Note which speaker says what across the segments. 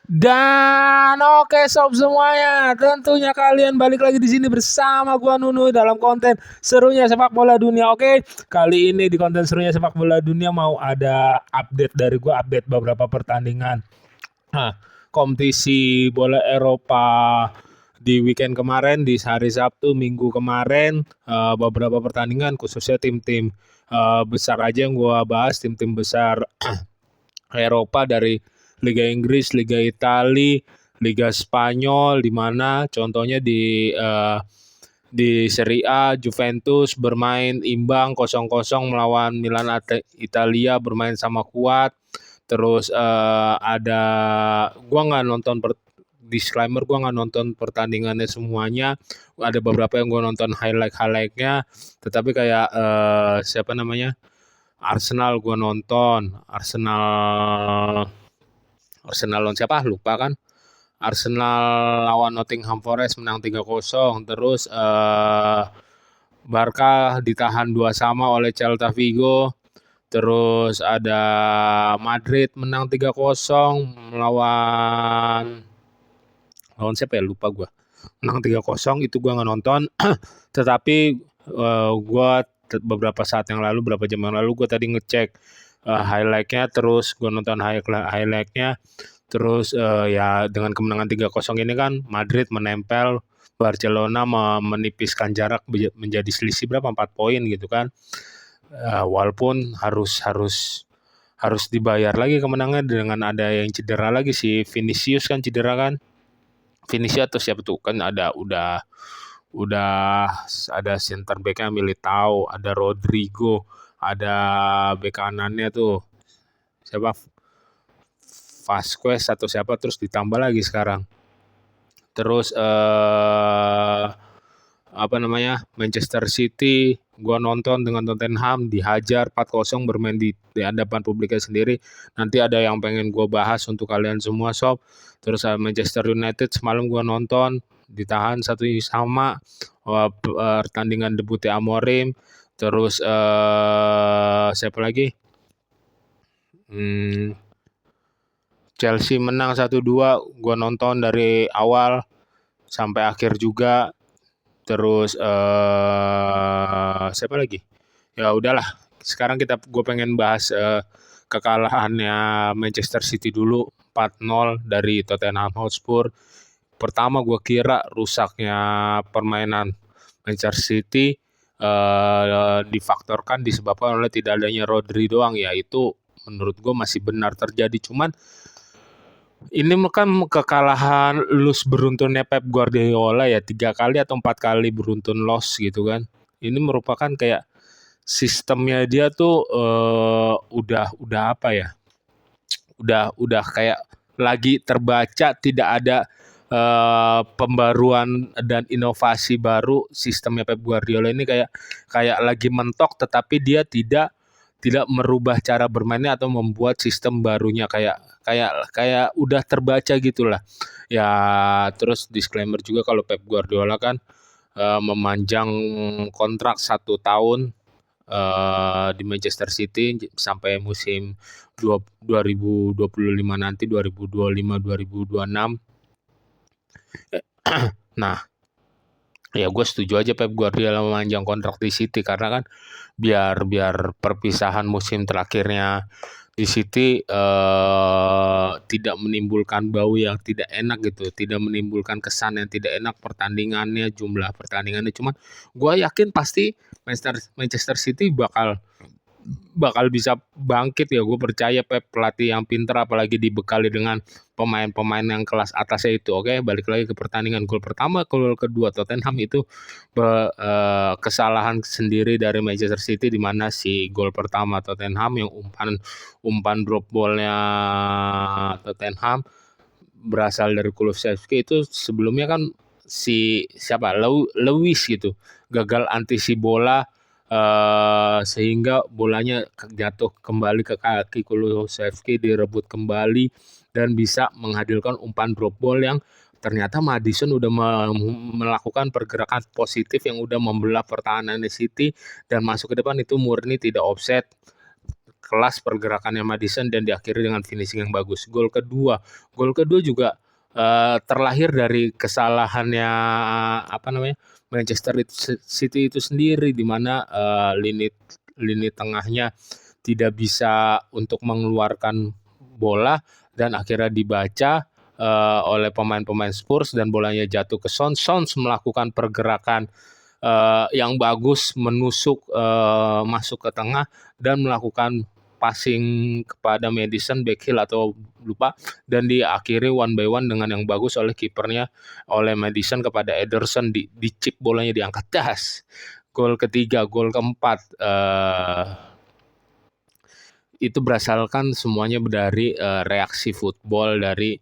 Speaker 1: Dan oke sob semuanya, tentunya kalian balik lagi di sini bersama gua Nunu dalam konten serunya sepak bola dunia. Oke, kali ini di konten serunya sepak bola dunia mau ada update dari gua, update beberapa pertandingan. Nah, kompetisi bola Eropa di weekend kemarin, di hari Sabtu Minggu kemarin, beberapa pertandingan khususnya tim-tim besar aja yang gua bahas, tim-tim besar Eropa dari Liga Inggris, Liga Italia, Liga Spanyol, di mana contohnya di Serie A Juventus bermain imbang 0-0 melawan Milan Italia, bermain sama kuat. Terus ada gua nggak nonton disclaimer, gua nggak nonton pertandingannya semuanya. Ada beberapa yang gua nonton highlightnya, tetapi kayak siapa namanya? Arsenal gua nonton, Arsenal lawan siapa? Lupa kan. Arsenal lawan Nottingham Forest menang 3-0. Terus Barca ditahan 2-2 oleh Celta Vigo. Terus ada Madrid menang 3-0 melawan siapa ya? Lupa gua. Menang 3-0 itu gua nggak nonton. Tetapi gua beberapa saat yang lalu, beberapa jam yang lalu gue tadi ngecek highlightnya, terus gue nonton highlightnya, terus ya dengan kemenangan 3-0 ini kan Madrid menempel Barcelona, menipiskan jarak menjadi selisih berapa, 4 poin gitu kan. Walaupun harus dibayar lagi kemenangan dengan ada yang cedera lagi, si Vinicius kan cedera kan. Vinicius atau siapa tuh kan, udah ada center back-nya Militao, ada Rodrigo, ada bek kanannya tuh siapa, Vasquez atau siapa, terus ditambah lagi sekarang. Terus apa namanya, Manchester City gua nonton dengan Tottenham dihajar 4-0 bermain di hadapan publiknya sendiri. Nanti ada yang pengen gua bahas untuk kalian semua sob. Terus Manchester United semalam gua nonton ditahan 1-1 pertandingan debutnya Amorim. Terus siapa lagi? Chelsea menang 1-2, gua nonton dari awal sampai akhir juga. Terus siapa lagi? Ya udahlah. Sekarang gue pengen bahas kekalahannya Manchester City dulu, 4-0 dari Tottenham Hotspur. Pertama gue kira rusaknya permainan Manchester City difaktorkan disebabkan oleh tidak adanya Rodri doang, ya itu menurut gue masih benar terjadi. Cuman ini kan kekalahan loss beruntunnya Pep Guardiola ya, 3 kali atau 4 kali beruntun loss gitu kan. Ini merupakan kayak sistemnya dia tuh udah apa ya? Udah kayak lagi terbaca, tidak ada pembaruan dan inovasi baru. Sistemnya Pep Guardiola ini kayak lagi mentok, tetapi dia tidak merubah cara bermainnya atau membuat sistem barunya, kayak udah terbaca gitulah. Ya terus disclaimer juga kalau Pep Guardiola kan memanjang kontrak 1 tahun di Manchester City sampai musim 2025 nanti, 2025-2026. Nah, ya gue setuju aja Pep Guardiola memanjang kontrak di City karena kan biar perpisahan musim terakhirnya di City tidak menimbulkan bau yang tidak enak gitu, tidak menimbulkan kesan yang tidak enak pertandingannya, jumlah pertandingannya. Cuman gue yakin pasti Manchester City bakal bisa bangkit ya. Gue percaya Pep pelatih yang pintar, apalagi dibekali dengan pemain-pemain yang kelas atasnya itu. Oke, balik lagi ke pertandingan. Gol pertama, gol kedua Tottenham itu kesalahan sendiri dari Manchester City, di mana si gol pertama Tottenham yang umpan drop ballnya Tottenham berasal dari Kulusevski. Itu sebelumnya kan si siapa, Lewis gitu, gagal antisi bola sehingga bolanya jatuh kembali ke kaki Kulusevski, direbut kembali dan bisa menghadirkan umpan drop ball yang ternyata Maddison udah melakukan pergerakan positif yang udah membelah pertahanan City dan masuk ke depan. Itu murni tidak offset. kelas pergerakannya Maddison dan diakhiri dengan finishing yang bagus. Gol kedua juga terlahir dari kesalahannya Manchester City itu sendiri, di mana lini tengahnya tidak bisa untuk mengeluarkan bola dan akhirnya dibaca oleh pemain-pemain Spurs dan bolanya jatuh ke Son. Son melakukan pergerakan yang bagus, menusuk masuk ke tengah dan melakukan passing kepada Maddison back heel atau lupa, dan diakhiri one by one dengan yang bagus oleh kipernya, oleh Maddison kepada Ederson, di chip bolanya diangkat das. Gol ketiga, gol keempat itu berasalkan semuanya dari reaksi football dari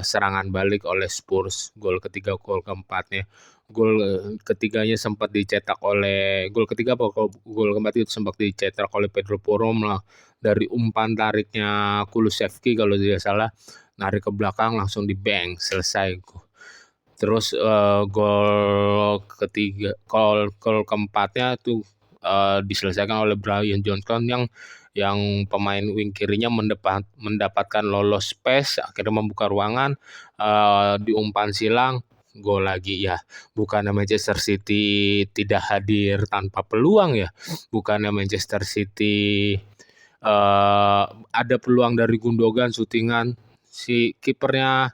Speaker 1: serangan balik oleh Spurs. Gol ketiga, gol keempatnya. Gol ketiganya sempat dicetak oleh gol ketiga apa gol keempat itu sempat dicetak oleh Pedro Porro lah, dari umpan tariknya Kulusevski kalau tidak salah, narik ke belakang langsung di bank, selesai. Terus gol keempatnya tuh diselesaikan oleh Brian Johnson yang pemain wing kirinya mendapatkan lolos space, akhirnya membuka ruangan, di umpan silang, gol lagi ya. Bukannya Manchester City tidak hadir tanpa peluang ya, bukannya Manchester City ada peluang dari Gundogan, syutingan si kipernya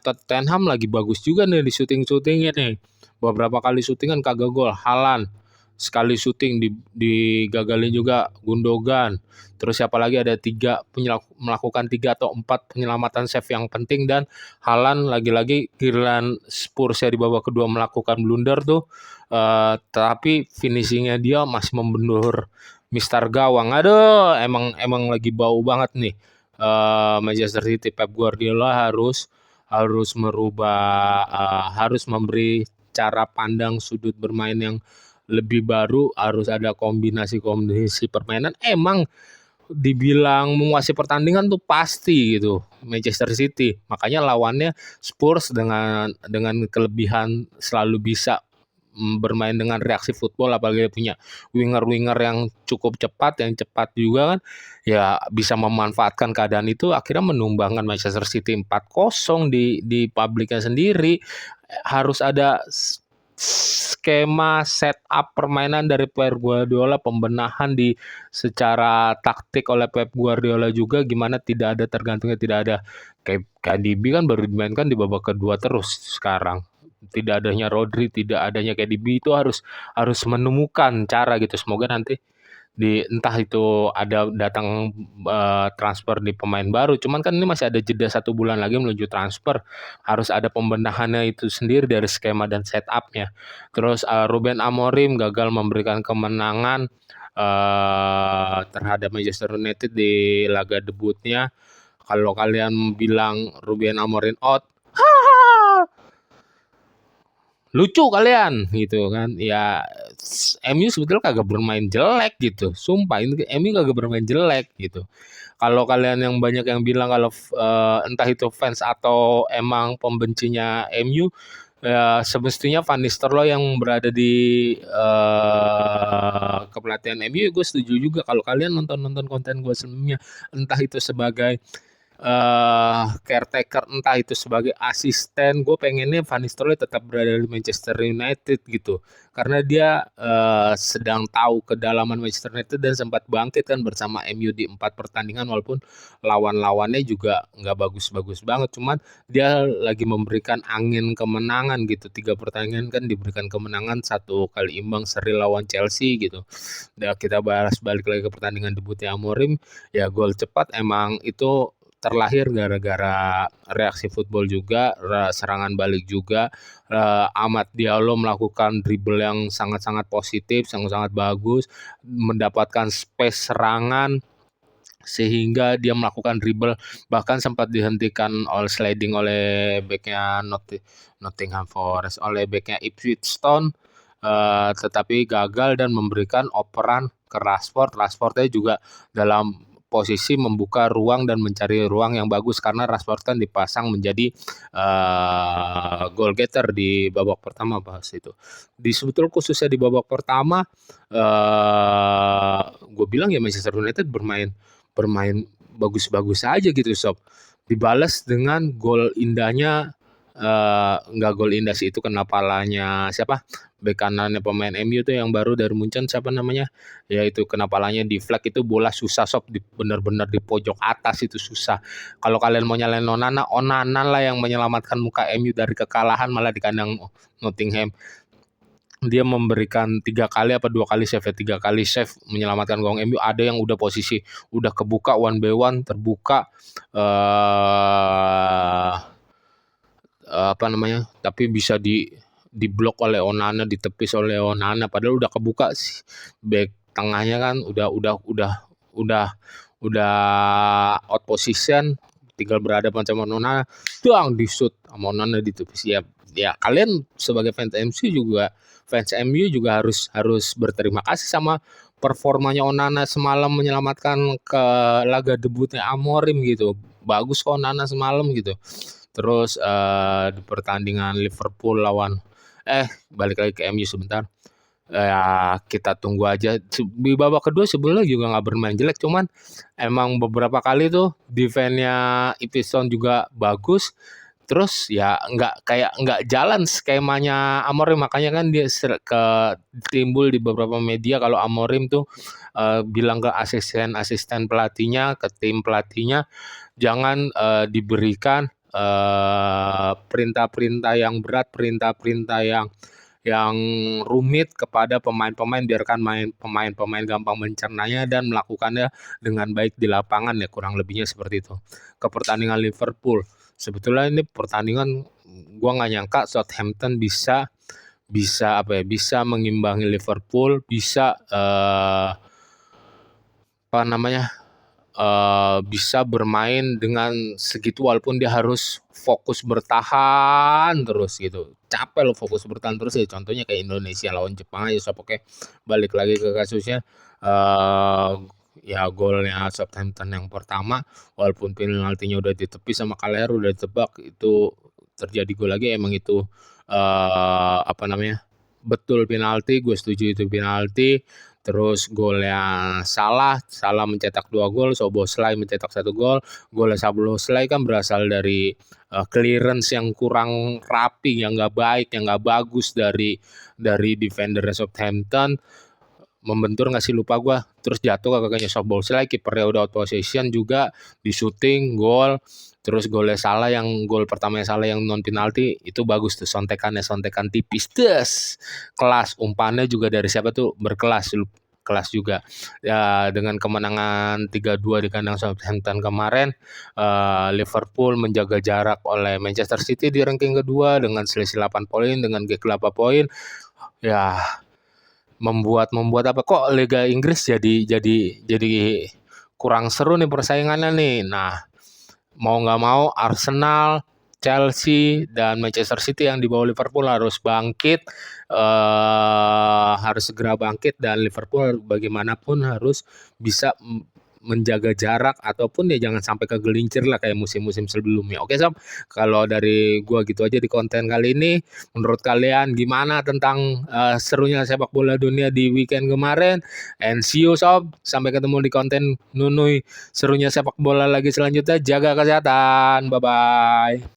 Speaker 1: Tottenham lagi bagus juga nih di syutingnya nih. Beberapa kali syutingan kagak gol. Haaland sekali syuting digagalin juga Gundogan. Terus siapa lagi, ada melakukan 3 atau 4 penyelamatan save yang penting, dan Haaland lagi-lagi giliran Spurs di babak kedua melakukan blunder tuh, tapi finishingnya dia masih membendur Mister Gawang. Aduh, emang lagi bau banget nih. Manchester City. Pep Guardiola harus merubah, harus memberi cara pandang sudut bermain yang lebih baru, harus ada kombinasi permainan. Emang dibilang menguasai pertandingan tuh pasti gitu Manchester City. Makanya lawannya Spurs dengan kelebihan selalu bisa bermain dengan reaksi football, apalagi punya winger yang cukup cepat, yang cepat juga kan, ya bisa memanfaatkan keadaan itu, akhirnya menumbangkan Manchester City 4-0 di publiknya sendiri. Harus ada skema setup permainan dari Pep Guardiola, pembenahan di secara taktik oleh Pep Guardiola juga, gimana tidak ada tergantungnya, tidak ada kayak KDB kan baru dimainkan di babak kedua terus sekarang. Tidak adanya Rodri, tidak adanya KDB, itu harus menemukan cara gitu. Semoga nanti entah itu ada datang transfer di pemain baru, cuman kan ini masih ada jeda 1 bulan lagi menuju transfer, harus ada pembenahannya itu sendiri dari skema dan setupnya. Terus Ruben Amorim gagal memberikan kemenangan terhadap Manchester United di laga debutnya. Kalau kalian bilang Ruben Amorim out, lucu kalian gitu kan ya. MU sebetulnya kagak bermain jelek gitu, sumpah ini MU kagak bermain jelek gitu. Kalau kalian yang banyak yang bilang kalau entah itu fans atau emang pembencinya MU, ya semestinya Van Nistelrooy yang berada di kepelatihan MU, gue setuju juga. Kalau kalian nonton konten gue sebelumnya, entah itu sebagai caretaker, entah itu sebagai asisten, gue pengennya Van Nistelrooy tetap berada di Manchester United gitu, karena dia sedang tahu kedalaman Manchester United dan sempat bangkit kan bersama MU di 4 pertandingan, walaupun lawan-lawannya juga nggak bagus-bagus banget, cuman dia lagi memberikan angin kemenangan gitu. 3 pertandingan kan diberikan kemenangan, 1 kali imbang, seri lawan Chelsea gitu. Nah, kita bahas balik lagi ke pertandingan debutnya Amorim, ya gol cepat emang itu terlahir gara-gara reaksi football juga, serangan balik juga. Amad Diallo melakukan dribble yang sangat-sangat positif, sangat-sangat bagus, mendapatkan space serangan sehingga dia melakukan dribble, bahkan sempat dihentikan oleh sliding oleh backnya Nottingham Forest, oleh backnya Ipswich Town, tetapi gagal dan memberikan operan ke Rashfordnya juga dalam posisi membuka ruang dan mencari ruang yang bagus karena Rashford kan dipasang menjadi goal getter di babak pertama pas itu. Sebetulnya khususnya di babak pertama gue bilang ya Manchester United bermain bermain bagus-bagus aja gitu sob. Dibalas dengan gol indahnya nggak gol indah sih itu kena palanya siapa? Bek kanannya pemain MU tuh yang baru dari Munchen siapa namanya? Ya itu kena palanya di flag itu bola susah sob bener-bener di pojok atas itu susah. Kalau kalian mau nyalain Onana lah yang menyelamatkan muka MU dari kekalahan malah di kandang Nottingham. Dia memberikan 3 kali apa 2 kali save, 3 kali save menyelamatkan gawang MU. Ada yang udah posisi udah kebuka one by one terbuka apa namanya? Tapi bisa diblok oleh Onana, ditepis oleh Onana padahal udah kebuka sih. Back tengahnya kan udah out position, tinggal berhadapan sama Onana, dang di shoot sama Onana ditepis. Ya kalian sebagai fans MU juga harus berterima kasih sama performanya Onana semalam menyelamatkan ke laga debutnya Amorim gitu. Bagus kok Onana semalam gitu. Terus di pertandingan Liverpool lawan balik lagi ke MU sebentar. Ya kita tunggu aja. Di babak kedua sebenarnya juga nggak bermain jelek, cuman emang beberapa kali tuh defense-nya Ipswich juga bagus. Terus ya nggak jalan skemanya Amorim, makanya kan dia timbul di beberapa media kalau Amorim tuh bilang ke asisten pelatihnya, ke tim pelatihnya jangan diberikan perintah-perintah yang berat, perintah-perintah yang rumit kepada pemain-pemain, biarkan pemain-pemain gampang mencernanya dan melakukannya dengan baik di lapangan ya, kurang lebihnya seperti itu. Ke pertandingan Liverpool, sebetulnya ini pertandingan gua nggak nyangka Southampton bisa mengimbangi Liverpool, bisa bisa bermain dengan segitu walaupun dia harus fokus bertahan terus gitu. Capek lo fokus bertahan terus ya, contohnya kayak Indonesia lawan Jepang aja. So oke, balik lagi ke kasusnya ya golnya Southampton yang pertama walaupun penaltinya udah ditepis sama Kaler, udah ditebak itu terjadi gol lagi, emang itu betul penalti, gue setuju itu penalti. Terus golnya Salah mencetak 2 gol, Szoboszlai mencetak 1 gol. Golnya Szoboszlai kan berasal dari clearance yang kurang rapi, yang nggak baik, yang nggak bagus dari defender Southampton. Membentur nggak sih lupa gue, terus jatuh ke kakinya Szoboszlai, kipernya udah out position juga, di shooting gol. Terus golnya Salah, yang gol pertamanya Salah yang non penalti itu bagus tuh, sontekan tipis, kelas. Umpannya juga dari siapa tuh, berkelas, kelas juga ya. Dengan kemenangan 3-2 di kandang Southampton kemarin, Liverpool menjaga jarak oleh Manchester City di ranking kedua dengan selisih 8 poin, dengan gap 8 poin ya. Membuat apa kok Liga Inggris jadi kurang seru nih persaingannya nih. Nah, mau nggak mau Arsenal, Chelsea, dan Manchester City yang di bawah Liverpool harus bangkit, harus segera bangkit, dan Liverpool bagaimanapun harus bisa menjaga jarak ataupun ya jangan sampai kegelincir lah kayak musim-musim sebelumnya. Oke sob, kalau dari gua gitu aja di konten kali ini. Menurut kalian gimana tentang serunya sepak bola dunia di weekend kemarin? And see you sob, sampai ketemu di konten Nunui serunya sepak bola lagi selanjutnya. Jaga kesehatan, bye bye.